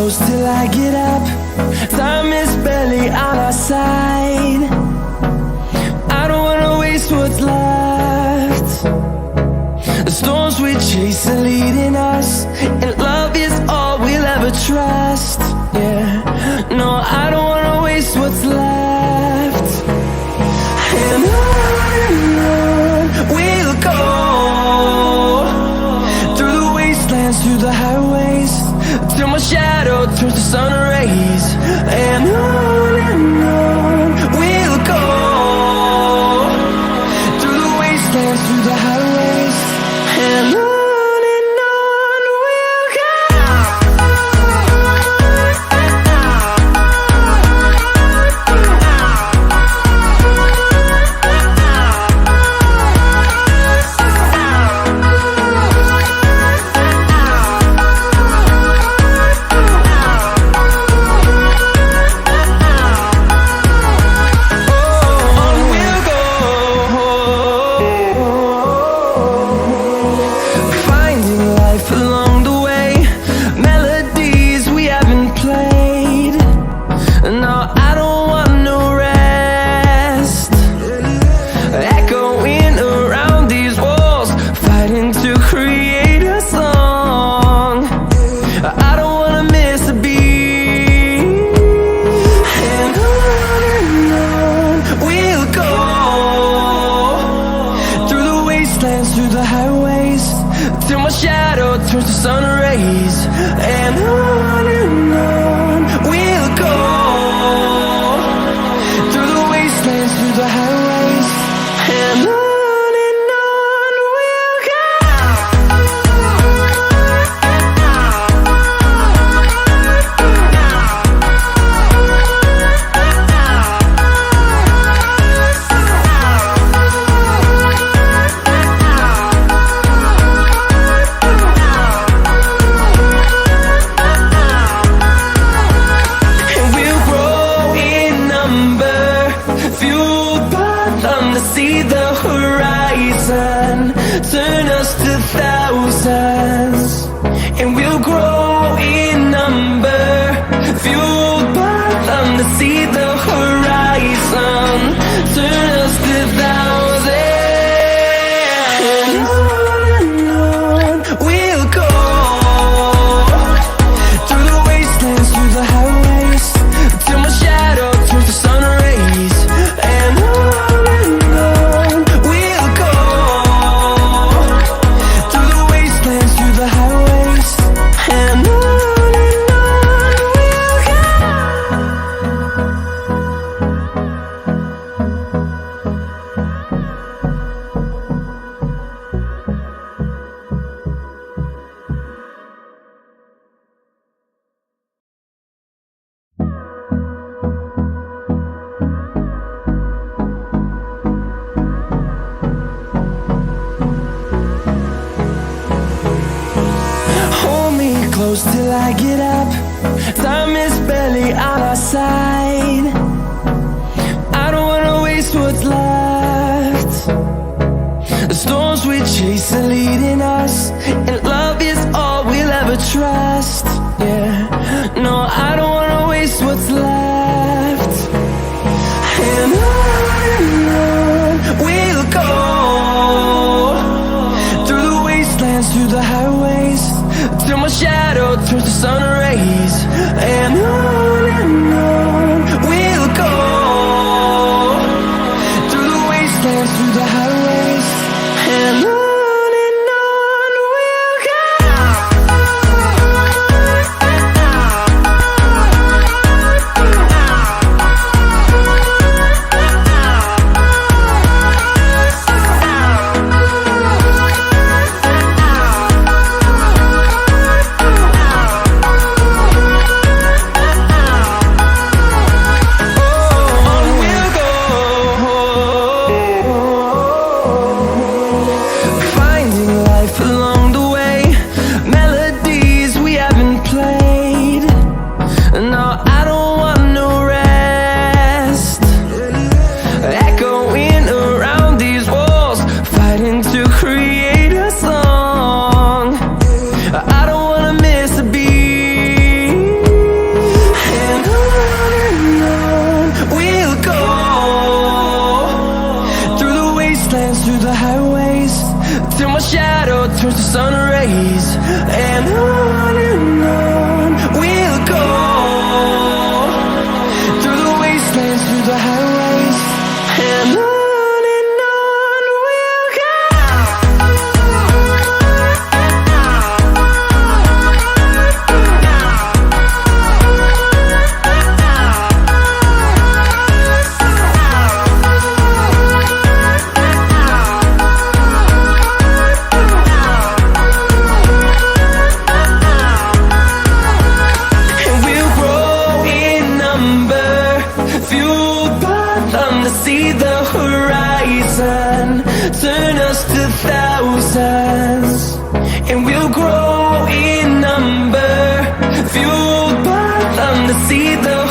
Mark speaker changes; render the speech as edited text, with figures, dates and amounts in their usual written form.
Speaker 1: close till I get up. Time is barely on our side. I don't wanna waste what's left. The storms we chase are leading us, and love is all we'll ever trust. Yeah, no, I don't wanna waste what's left. And on we'll go, through the wastelands, through the highways, till my shadow turns to sun rays. And on we'll go, through the wastelands, through the highways, and on we'll go. Through the highways, till my shadow turns to sun rays. And on we'll go, through the wastelands, through the highways, and on we'll go. See the horizon, turn us to thousands, and we'll grow in number, fueled by them to see the horizon, turn us to thousands, and on we'll go, through the wastelands, through the highways, till my shadow turns to sun rays. And close till I get up. Time is barely on our side. I don't wanna waste what's left. The storms we chase are leading us, and love is all we'll ever trust. Yeah, no, I don't wanna waste what's left. And on we'll go, through the wastelands, through the highways, till my shadow turns to sun rays. And on we'll go, through the wastelands, through the highways, and on we'll go. horizon, turn us to thousands, and we'll grow in number, fueled by them to see the